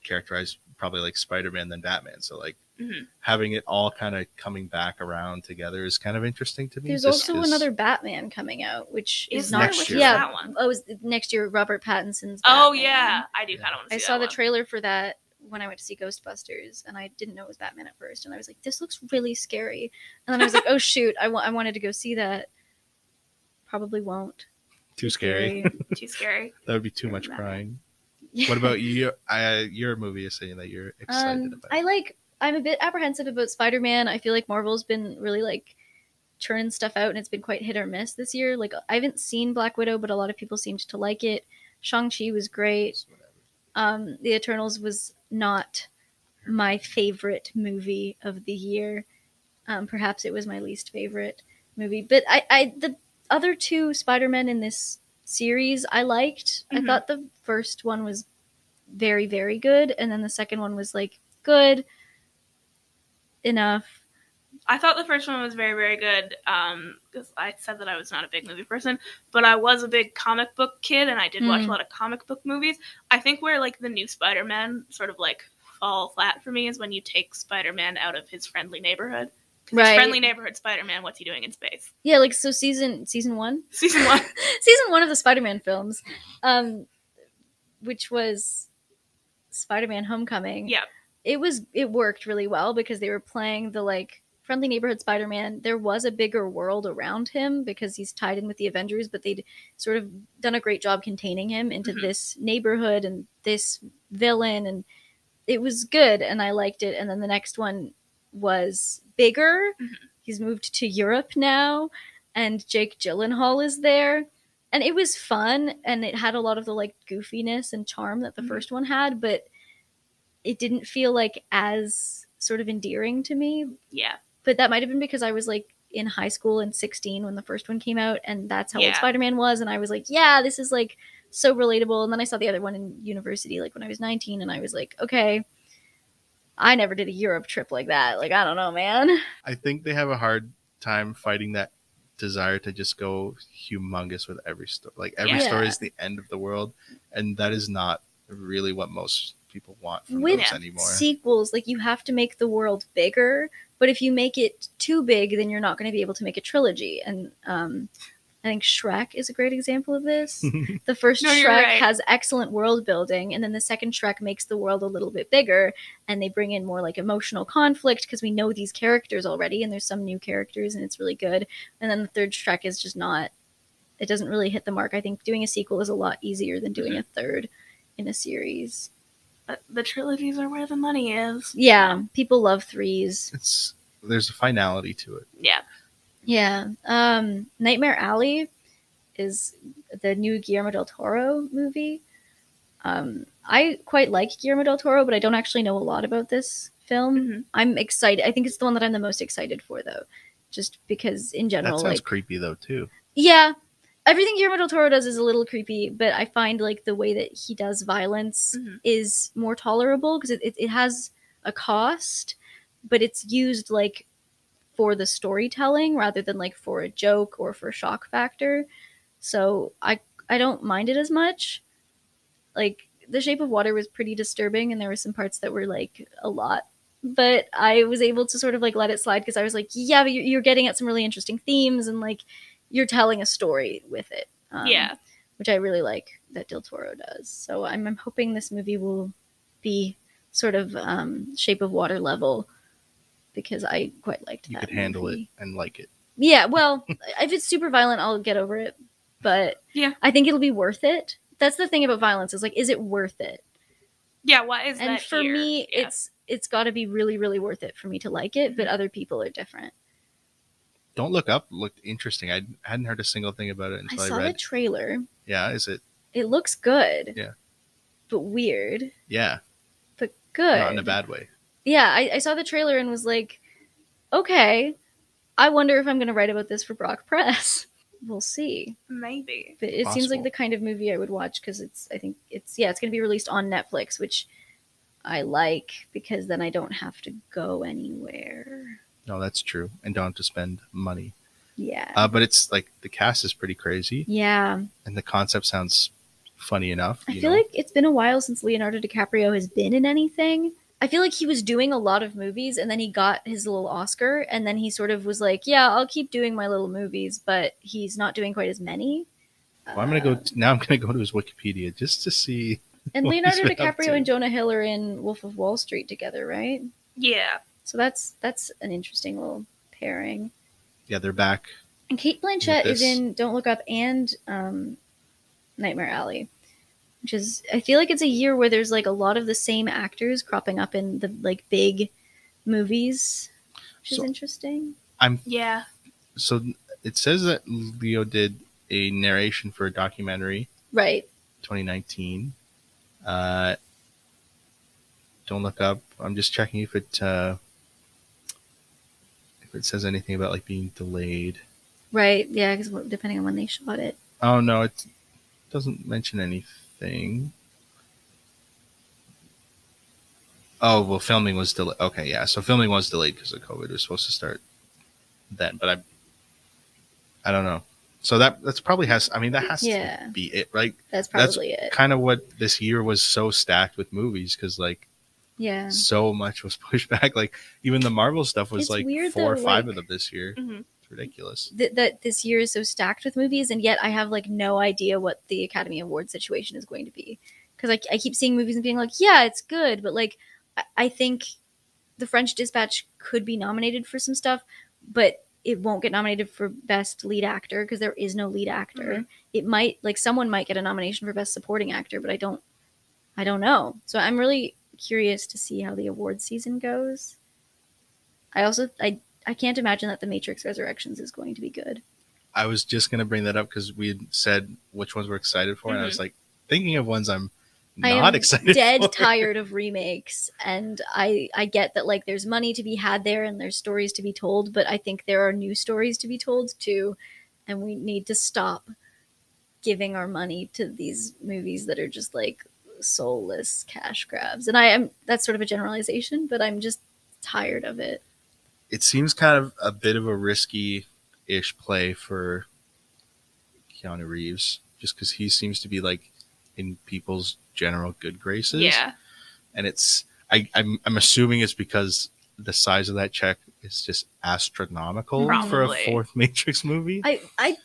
characterized probably like Spider-Man than Batman. So like Mhm. having it all kind of coming back around together is kind of interesting to me. There's just also 'cause- another Batman coming out, which is Is not there? Next Which year, is yeah. that one? Oh, it's next year. Robert Pattinson's. Oh Batman. yeah, I do Yeah. kind of want to I see saw that the one. trailer for that when I went to see Ghostbusters, and I didn't know it was Batman at first, and I was like, "This looks really scary," and then I was like, "Oh shoot, I wanted to go see that." Probably won't. too scary. Too scary. That would be too much Batman. crying. Yeah. What about you? Your movie is saying that you're excited about. I'm a bit apprehensive about Spider-Man. I feel like Marvel's been really like churning stuff out, and it's been quite hit or miss this year. Like I haven't seen Black Widow, but a lot of people seemed to like it. Shang-Chi was great. The Eternals was not my favorite movie of the year. Perhaps it was my least favorite movie. But the other two Spider-Men in this series I liked. Mhm. I thought the first one was very, very good, and then the second one was like good enough. I thought the first one was very, very good. Because I said that I was not a big movie person, but I was a big comic book kid, and I did watch a lot of comic book movies. I think where like the new Spider-Man sort of like fall flat for me is when you take Spider-Man out of his friendly neighborhood. Right. His friendly neighborhood Spider-Man, what's he doing in space? Yeah, like so season one? Season one. Season one of the Spider-Man films, which was Spider-Man Homecoming. Yeah. It worked really well because they were playing the like friendly neighborhood Spider-Man. There was a bigger world around him because he's tied in with the Avengers, but they'd sort of done a great job containing him into this neighborhood and this villain, and it was good and I liked it. And then the next one was bigger. He's moved to Europe now, and Jake Gyllenhaal is there, and it was fun, and it had a lot of the like goofiness and charm that the first one had, but it didn't feel like as sort of endearing to me. Yeah. But that might have been because I was like in high school and 16 when the first one came out, and that's how old Yeah. Spider-Man was, and I was like, yeah, this is like so relatable. And then I saw the other one in university, like when I was 19, and I was like, okay, I never did a Europe trip like that. Like, I don't know, man. I think they have a hard time fighting that desire to just go humongous with every story. Like every Yeah. story is the end of the world, and that is not really what most people want from With those anymore. sequels, like you have to make the world bigger, but if you make it too big, then you're not going to be able to make a trilogy. And I think Shrek is a great example of this. The first No, you're Shrek right. has excellent world building, and then the second Shrek makes the world a little bit bigger, and they bring in more like emotional conflict because we know these characters already, and there's some new characters, and it's really good. And then the third Shrek is just not, it doesn't really hit the mark. I think doing a sequel is a lot easier than doing a third in a series. But the trilogies are where the money is. Yeah, people love threes. There's a finality to it. Yeah. Yeah. Nightmare Alley is the new Guillermo del Toro movie. I quite like Guillermo del Toro, but I don't actually know a lot about this film. I'm excited. I think it's the one that I'm the most excited for, though. Just because in general, That sounds like, creepy though too. yeah, everything Guillermo del Toro does is a little creepy, but I find like the way that he does violence is more tolerable because it has a cost, but it's used like for the storytelling rather than like for a joke or for shock factor. So I don't mind it as much. Like The Shape of Water was pretty disturbing, and there were some parts that were like a lot, but I was able to sort of like let it slide because I was like, yeah, but you're getting at some really interesting themes, and like you're telling a story with it. Yeah. Which I really like that Del Toro does. So I'm hoping this movie will be sort of Shape of Water level, because I quite liked You that could handle movie. it and like it. Yeah, well, if it's super violent, I'll get over it. But Yeah. I think it'll be worth it. That's the thing about violence, is like, is it worth it? Yeah, what is that And for here? me, Yeah. it's got to be really, really worth it for me to like it. But other people are different. Don't Look Up looked interesting. I hadn't heard a single thing about it I until I saw the read. trailer. Yeah, is it? It looks good. Yeah. But weird. Yeah, But good. not in a bad way. Yeah, I saw the trailer and was like, okay, I wonder if I'm going to write about this for Brock Press. We'll see. Maybe. But it seems like Possible. the kind of movie I would watch because I think it's going to be released on Netflix, which I like because then I don't have to go anywhere. No, that's true. And don't have to spend money. Yeah. But it's like the cast is pretty crazy, Yeah. and the concept sounds funny enough. I feel like it's been a while since Leonardo DiCaprio has been in anything. I feel like he was doing a lot of movies and then he got his little Oscar and then he sort of was like, yeah, I'll keep doing my little movies, but he's not doing quite as many. Well, I'm gonna go to his Wikipedia just to see. And Leonardo DiCaprio and Jonah Hill are in Wolf of Wall Street together, right? Yeah. So that's an interesting little pairing. Yeah, they're back. And Cate Blanchett is in Don't Look Up and Nightmare Alley. Which is, I feel like it's a year where there's like a lot of the same actors cropping up in the like big movies, which is interesting. So it says that Leo did a narration for a documentary, right? 2019. Don't Look Up. I'm just checking if it says anything about like being delayed. Right. Yeah, because depending on when they shot it. Oh no, it doesn't mention anything. Oh, well, filming was delayed. Okay, yeah. So filming was delayed because of COVID. It was supposed to start then, but I don't know. So that's probably has. I mean, that has to be it, right? That's probably it. Kind of what this year was so stacked with movies because like, so much was pushed back. Like even the Marvel stuff was like weird, 4 or 5 of them this year. Mm-hmm. Ridiculous that this year is so stacked with movies and yet I have like no idea what the Academy Award situation is going to be because I keep seeing movies and being like, yeah, it's good, but like I think The French Dispatch could be nominated for some stuff, but it won't get nominated for Best Lead Actor because there is no lead actor. Mm-hmm. It might, like, someone might get a nomination for Best Supporting Actor, but I don't know. So I'm really curious to see how the award season goes. I can't imagine that The Matrix Resurrections is going to be good. I was just going to bring that up because we had said which ones we're excited for, and I was like thinking of ones I'm not excited for. I am tired of remakes, and I get that like there's money to be had there and there's stories to be told, but I think there are new stories to be told too, and we need to stop giving our money to these movies that are just like soulless cash grabs. And that's sort of a generalization, but I'm just tired of it. It seems kind of a bit of a risky-ish play for Keanu Reeves, just because he seems to be like in people's general good graces. Yeah, and I'm assuming it's because the size of that check is just astronomical for a fourth Matrix movie. I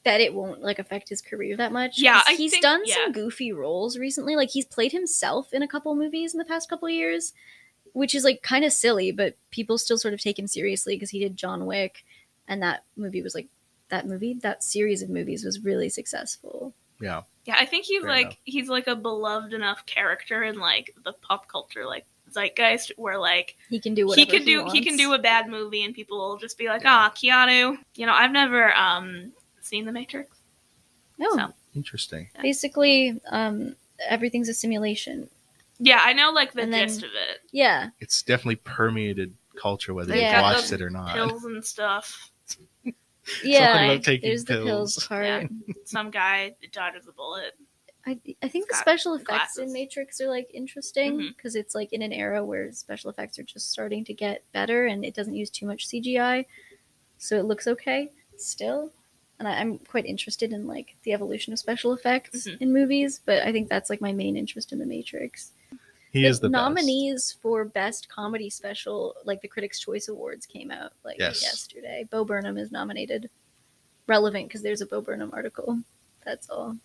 bet it won't like affect his career that much. Yeah, he's done some goofy roles recently. Like he's played himself in a couple movies in the past couple of years, which is like kind of silly, but people still sort of take him seriously because he did John Wick, and that movie was like that series of movies was really successful. Yeah. Yeah, I think he's like a beloved enough character in like the pop culture like zeitgeist where like he can do whatever he can do a bad movie and people will just be like, Keanu. You know, I've never seen The Matrix. No. So. Interesting. Yeah. Basically, everything's a simulation. Yeah, I know like the gist of it. Yeah. It's definitely permeated culture whether you've watched it or not. Pills and stuff. Yeah, there's the pills part. Yeah. Some guy dodges a bullet. I think the special effects in Matrix are like interesting because it's like in an era where special effects are just starting to get better and it doesn't use too much CGI, so it looks okay still. And I'm quite interested in like the evolution of special effects in movies, but I think that's like my main interest in The Matrix. He is the nominees for Best Comedy Special, like the Critics' Choice Awards came out yesterday. Bo Burnham is nominated. Relevant because there's a Bo Burnham article. That's all.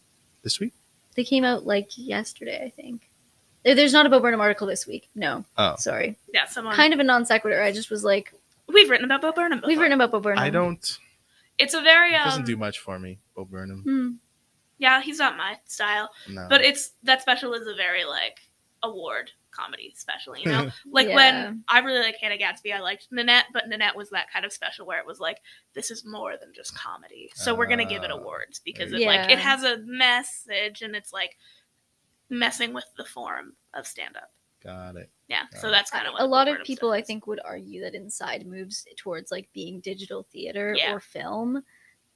This week? They came out like yesterday, I think. There's not a Bo Burnham article this week. No. Oh. Sorry. Yeah, someone... Kind of a non sequitur. I just was like... We've written about Bo Burnham before. We've written about Bo Burnham. I don't... It's a very... It doesn't do much for me, Bo Burnham. Yeah, he's not my style. No. But that special is a very like... award comedy special, you know? Like when I really like Hannah Gadsby, I liked Nanette, but Nanette was that kind of special where it was like, this is more than just comedy. So we're gonna give it awards because it has a message and it's like messing with the form of stand-up. Got it. Yeah. So that's kind of what a lot of people I think would argue that Inside moves towards like being digital theater or film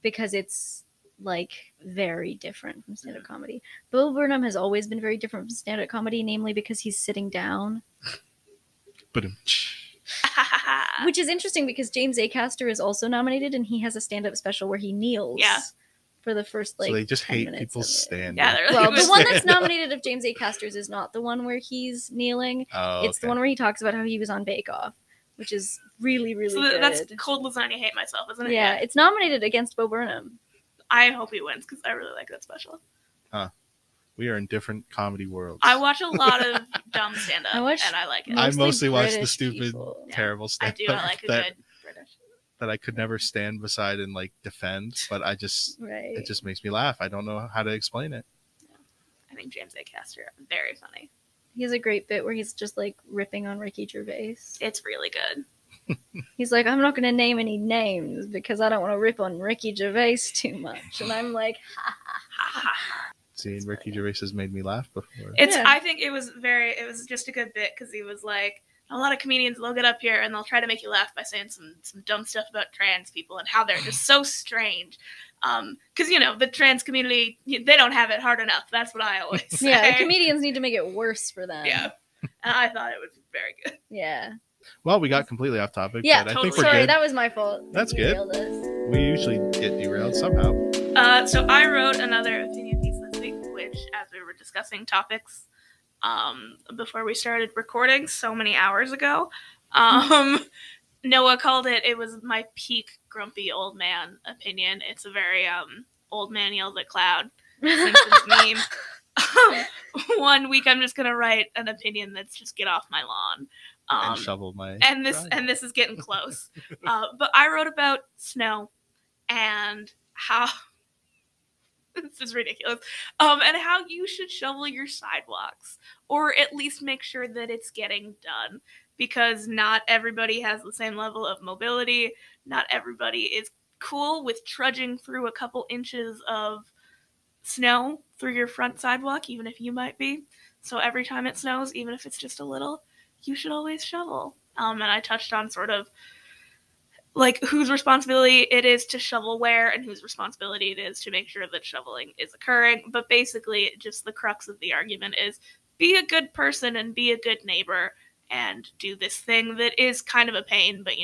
because it's like very different from stand-up comedy. Bo Burnham has always been very different from stand-up comedy, namely because he's sitting down. Which is interesting because James Acaster is also nominated and he has a stand-up special where he kneels. Yeah. for the first So they just 10 hate minutes people's of it. standing. Yeah, they're Well, like, the one that's nominated of James A. Caster's is not the one where he's kneeling. Oh, It's the one where he talks about how he was on Bake Off, which is really, really so good. that's Cold Lasagna Hate Myself, isn't it? Yeah, it's nominated against Bo Burnham. I hope he wins because I really like that special. We are in different comedy worlds. I watch a lot of dumb stand-up, I watch and I like it. I mostly mostly watch the British stupid, people. Yeah, terrible I stuff do. I like a good British. that I could never stand beside and like defend, but it Right. just makes me laugh. I don't know how to explain it. I think James A. Caster very funny. He has a great bit where he's just like ripping on Ricky Gervais. It's really good. He's like, I'm not going to name any names because I don't want to rip on Ricky Gervais too much. And I'm like, ha ha ha ha. Seeing Ricky Gervais has made me laugh before. It's. Yeah. I think it was just a good bit because he was like, a lot of comedians will get up here and they'll try to make you laugh by saying some dumb stuff about trans people and how they're just so strange. Because the trans community, they don't have it hard enough. That's what I always say. Yeah, the comedians need to make it worse for them. Yeah, and I thought it was very good. Yeah. Well, we got completely off topic. Yeah, but I totally. think we're Sorry, good. that was my fault. That's You good. nailed us. We usually get derailed somehow. So I wrote another opinion piece this week, which, as we were discussing topics before we started recording so many hours ago, Noah called it was my peak grumpy old man opinion. It's a very old man yells at cloud Simpsons meme. 1 week I'm just gonna write an opinion that's just get off my lawn. And shovel my and driveway. this is getting close. But I wrote about snow and how this is ridiculous. And how you should shovel your sidewalks, or at least make sure that it's getting done, because not everybody has the same level of mobility. Not everybody is cool with trudging through a couple inches of snow through your front sidewalk, even if you might be. So every time it snows, even if it's just a little, you should always shovel. And I touched on sort of like whose responsibility it is to shovel where and whose responsibility it is to make sure that shoveling is occurring. But basically, just the crux of the argument is be a good person and be a good neighbor and do this thing that is kind of a pain, but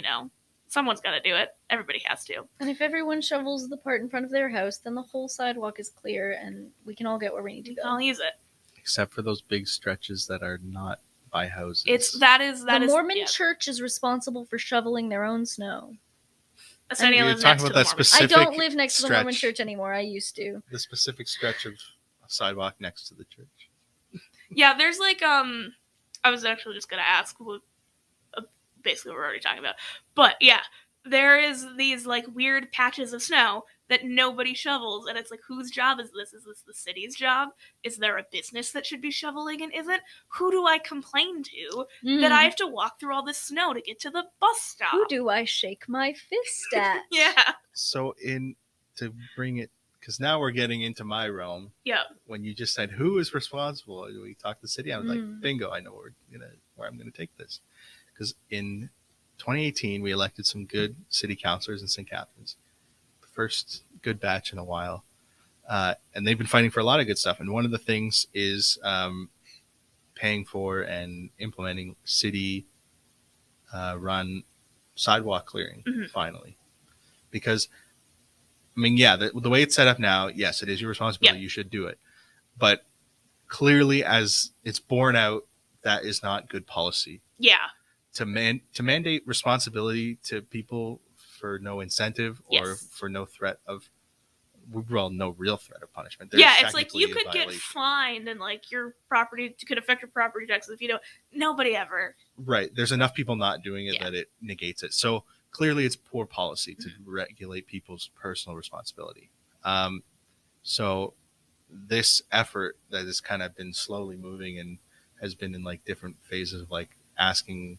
someone's got to do it. Everybody has to. And if everyone shovels the part in front of their house, then the whole sidewalk is clear and we can all get where we need to go. I'll use it. Except for those big stretches that are not by houses. The Mormon church is responsible for shoveling their own snow. Asenia lives talking next to about the that Mormon. specific I don't live next to the Mormon stretch. church anymore. I used to. The specific stretch of sidewalk next to the church. Yeah, there's like I was actually just gonna ask basically what we're already talking about, but yeah, there is these like weird patches of snow that nobody shovels, and it's like, whose job is this? Is this the city's job? Is there a business that should be shoveling and isn't? Who do I complain to that I have to walk through all this snow to get to the bus stop? Who do I shake my fist at? Yeah. So to bring it, because now we're getting into my realm. Yep. When you just said who is responsible, we talked to the city. I was like, bingo! I know where I'm gonna take this. Because in 2018, we elected some good city councilors in St. Catharines. The first good batch in a while. And they've been fighting for a lot of good stuff. And one of the things is paying for and implementing city run sidewalk clearing, finally. Because, the way it's set up now, yes, it is your responsibility. Yep. You should do it. But clearly, as it's borne out, that is not good policy. Yeah. To mandate responsibility to people for no incentive or for no threat of, no real threat of punishment. There's it's like you could get fined and like your property could affect your property taxes if you don't. Nobody ever. Right. There's enough people not doing it that it negates it. So clearly it's poor policy to regulate people's personal responsibility. So this effort that has kind of been slowly moving and has been in like different phases of like asking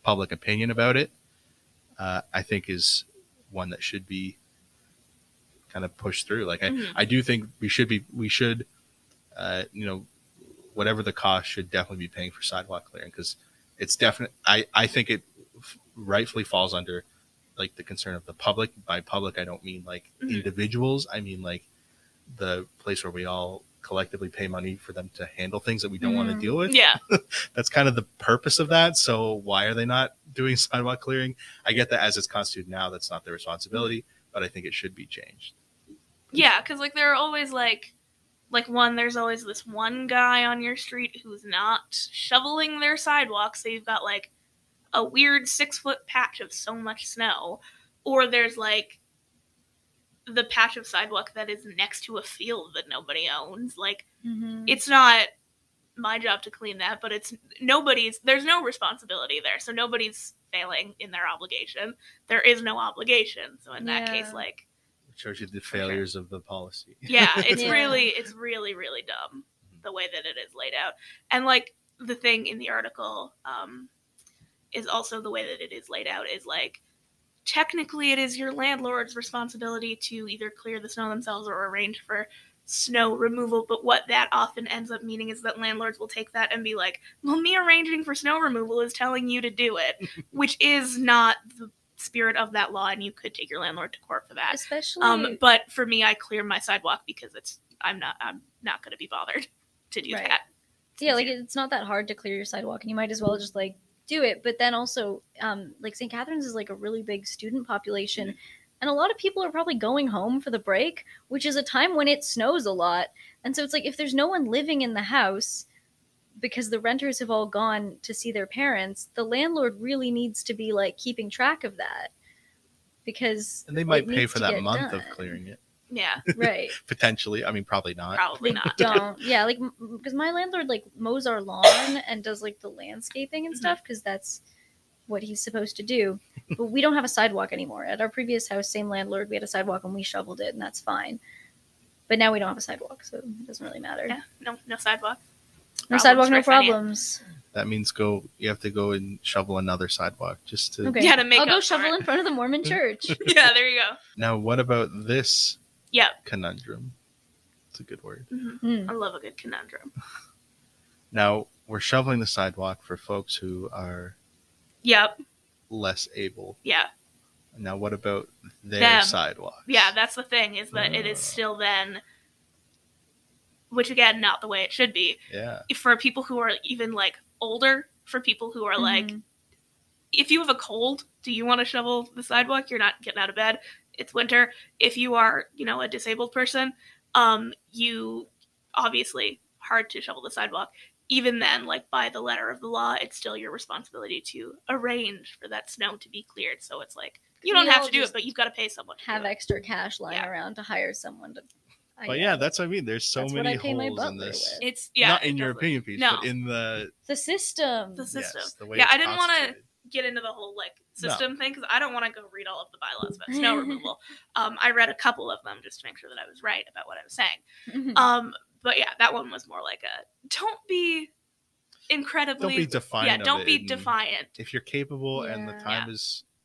public opinion about it, I think is one that should be kind of pushed through. Like I do think we should whatever the cost should definitely be paying for sidewalk clearing, because it's definite. I think it rightfully falls under like the concern of the public. By public, I don't mean like individuals. I mean like the place where we all collectively pay money for them to handle things that we don't want to deal with. Yeah. That's kind of the purpose of that. So why are they not doing sidewalk clearing? I get that as it's constituted now, that's not their responsibility, but I think it should be changed. Yeah, because, like, there are always, like, there's always this one guy on your street who's not shoveling their sidewalk, so you've got, like, a weird 6-foot patch of so much snow. Or there's, like, the patch of sidewalk that is next to a field that nobody owns. Like, it's not my job to clean that, but there's no responsibility there, so nobody's failing in their obligation. There is no obligation, so in that case, like, it shows you the failures of the policy. Yeah, it's really, really dumb the way that it is laid out. And, like, the thing in the article is also the way that it is laid out is, like, technically it is your landlord's responsibility to either clear the snow themselves or arrange for snow removal, but what that often ends up meaning is that landlords will take that and be like, well, me arranging for snow removal is telling you to do it, which is not the spirit of that law, and you could take your landlord to court for that. Especially, but for me, I clear my sidewalk because I'm not going to be bothered to do that. Yeah, like, it's not that hard to clear your sidewalk, and you might as well just, like, do it. But then also, like, St. Catharines is, like, a really big student population, and a lot of people are probably going home for the break, which is a time when it snows a lot. And so it's like, if there's no one living in the house because the renters have all gone to see their parents, the landlord really needs to be, like, keeping track of that, because and they might pay for that month of clearing it. Yeah, right. Potentially. I mean, probably not. Probably not. Don't. Yeah, like, because my landlord, like, mows our lawn and does, like, the landscaping and stuff, because that's what he's supposed to do. But we don't have a sidewalk anymore. At our previous house, same landlord, we had a sidewalk and we shoveled it, and that's fine. But now we don't have a sidewalk, so it doesn't really matter. Yeah, no sidewalk. No sidewalk, no problems. That means you have to go and shovel another sidewalk just to... Okay. Yeah, to make I'll go up shovel for it. in front of the Mormon church. Yeah, there you go. Now, what about this Yep. conundrum? It's a good word. I love a good conundrum. Now, we're shoveling the sidewalk for folks who are Yep. less able. Yeah. Now, what about their Them. sidewalks? Yeah, that's the thing, is that it is still then, which again, not the way it should be. Yeah. For people who are even, like, older, for people who are like, if you have a cold, do you want to shovel the sidewalk? You're not getting out of bed. It's winter. If you are, a disabled person, you obviously hard to shovel the sidewalk. Even then, like, by the letter of the law, it's still your responsibility to arrange for that snow to be cleared. So it's like, you don't have to do it, but you've got to pay someone to have do it. extra cash lying around to hire someone to. But yeah, that's what I mean. There's so That's many what I pay my holes in butler this. with. It's Not in your opinion piece, No. but in the system. The system. Yes, the way Yeah, it's I didn't want to constituted. get into the whole, like, system thing, because I don't want to go read all of the bylaws about snow removal. I read a couple of them just to make sure that I was right about what I was saying. But yeah, that one was more like don't be incredibly... Don't be defiant. Yeah, of don't it, be and defiant. If you're capable and the Yeah. time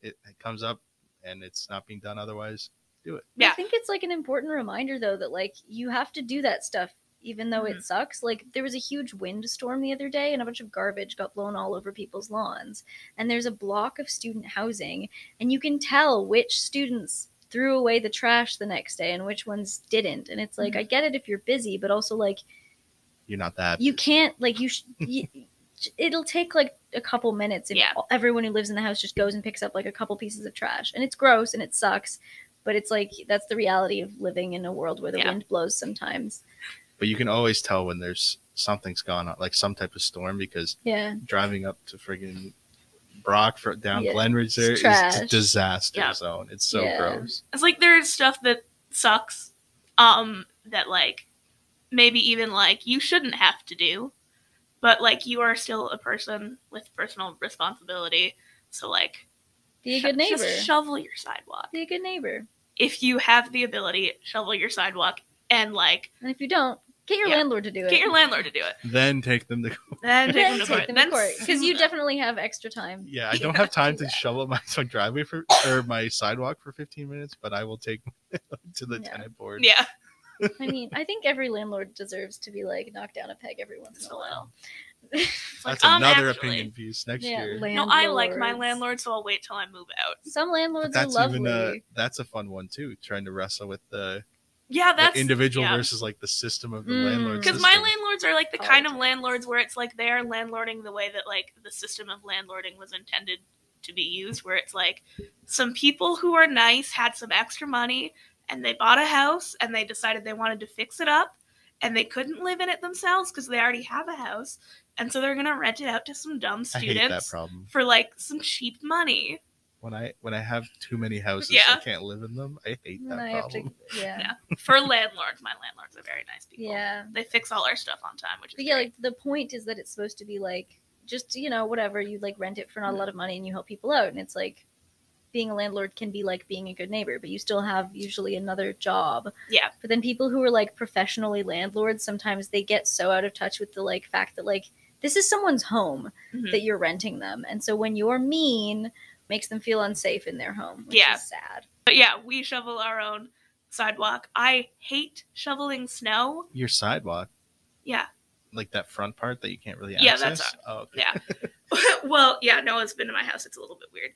it comes up and it's not being done otherwise, do it. Yeah. I think it's, like, an important reminder, though, that, like, you have to do that stuff even though it sucks. Like, there was a huge windstorm the other day and a bunch of garbage got blown all over people's lawns. And there's a block of student housing, and you can tell which students threw away the trash the next day and which ones didn't. And it's like, I get it if you're busy, but also, like, You're not that. you can't, like, it'll take, like, a couple minutes if everyone who lives in the house just goes and picks up, like, a couple pieces of trash. And it's gross and it sucks, but it's like, that's the reality of living in a world where the wind blows sometimes. But you can always tell when there's something's gone on, like some type of storm, because driving up to friggin' Brock down Glenridge there is a disaster zone. It's so gross. It's like, there's stuff that sucks, that, like, maybe even, like, you shouldn't have to do, but, like, you are still a person with personal responsibility. So, like, be a good neighbor. Just shovel your sidewalk. Be a good neighbor. If you have the ability, shovel your sidewalk, and, like... And if you don't, get your landlord to do it. Get your landlord to do it. Then take them to court. Then take them to court. Because you definitely have extra time. Yeah, I don't have time to shovel my driveway or my sidewalk for 15 minutes, but I will take to the tenant board. Yeah. I mean, I think every landlord deserves to be, like, knocked down a peg every once in a while. That's another opinion piece next year. No, I like my landlord, so I'll wait till I move out. Some landlords are lovely. That's a fun one too, trying to wrestle with the that's individual versus, like, the system of the landlord. Because my landlords are, like, the kind of landlords where it's like they're landlording the way that, like, the system of landlording was intended to be used, where it's like some people who are nice had some extra money and they bought a house, and they decided they wanted to fix it up, and they couldn't live in it themselves because they already have a house, and so they're going to rent it out to some dumb I hate that students problem. for, like, some cheap money. When I have too many houses, Yeah. I can't live in them. I hate Then that I have to, problem. yeah. For landlords, my landlords are very nice people. Yeah. They fix all our stuff on time, which is But yeah, great. like the point is that it's supposed to be like just, you know, whatever, you like rent it for not a lot of money and you help people out, and it's like being a landlord can be like being a good neighbor, but you still have usually another job. Yeah. But then people who are like professionally landlords, sometimes they get so out of touch with the like fact that like this is someone's home Mhm. that you're renting them, and so when you're mean, makes them feel unsafe in their home, which Yeah. is sad. But yeah, we shovel our own sidewalk. I hate shoveling snow. Your sidewalk, Yeah. like that front part that you can't really Yeah, access. that's Oh, okay. Yeah. Well, yeah, Noah's been to my house. It's a little bit weird.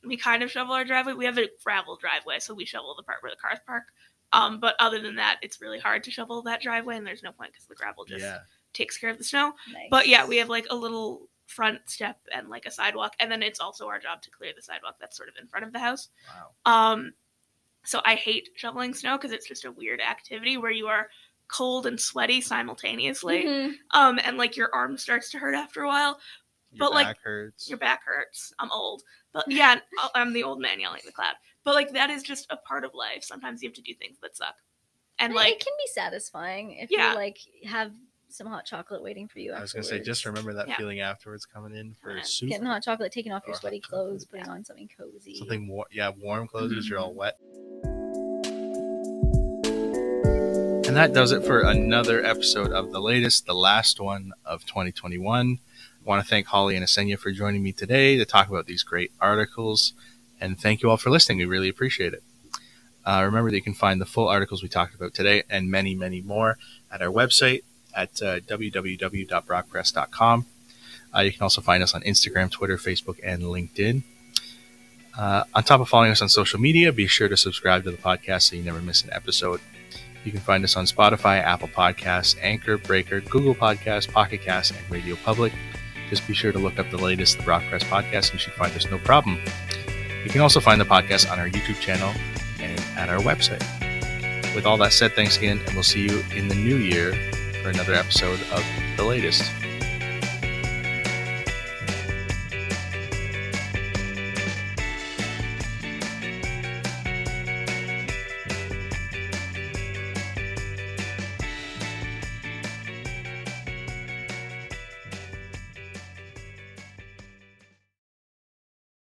We kind of shovel our driveway. We have a gravel driveway, so we shovel the part where the cars park. But other than that, it's really hard to shovel that driveway, and there's no point because the gravel just Yeah. takes care of the snow. Nice. But yeah, we have like a little front step and like a sidewalk, and then it's also our job to clear the sidewalk that's sort of in front of the house. Wow. So I hate shoveling snow because it's just a weird activity where you are cold and sweaty simultaneously. Mhm. And like your arm starts to hurt after a while. Your But, like, back hurts. Your back hurts. I'm old. But yeah, I'm the old man yelling at the cloud. But like that is just a part of life. Sometimes you have to do things that suck. And like it can be satisfying if Yeah. you like have some hot chocolate waiting for you I was gonna say, afterwards. just remember that Yeah. feeling afterwards coming in for Yeah. soup. Getting hot chocolate, taking off your Or sweaty hot chocolate. clothes, putting on something cozy. Something warm, warm clothes because you're all wet. And that does it for another episode of The Latest, the last one of 2021. I want to thank Holly and Asenia for joining me today to talk about these great articles. And thank you all for listening. We really appreciate it. Remember that you can find the full articles we talked about today and many, many more at our website at www.brockpress.com. You can also find us on Instagram, Twitter, Facebook, and LinkedIn. On top of following us on social media, be sure to subscribe to the podcast so you never miss an episode. You can find us on Spotify, Apple Podcasts, Anchor, Breaker, Google Podcasts, Pocket Casts, and Radio Public. Just be sure to look up the latest The Brock Press podcast and you should find us no problem. You can also find the podcast on our YouTube channel and at our website. With all that said, thanks again, and we'll see you in the new year for another episode of The Latest.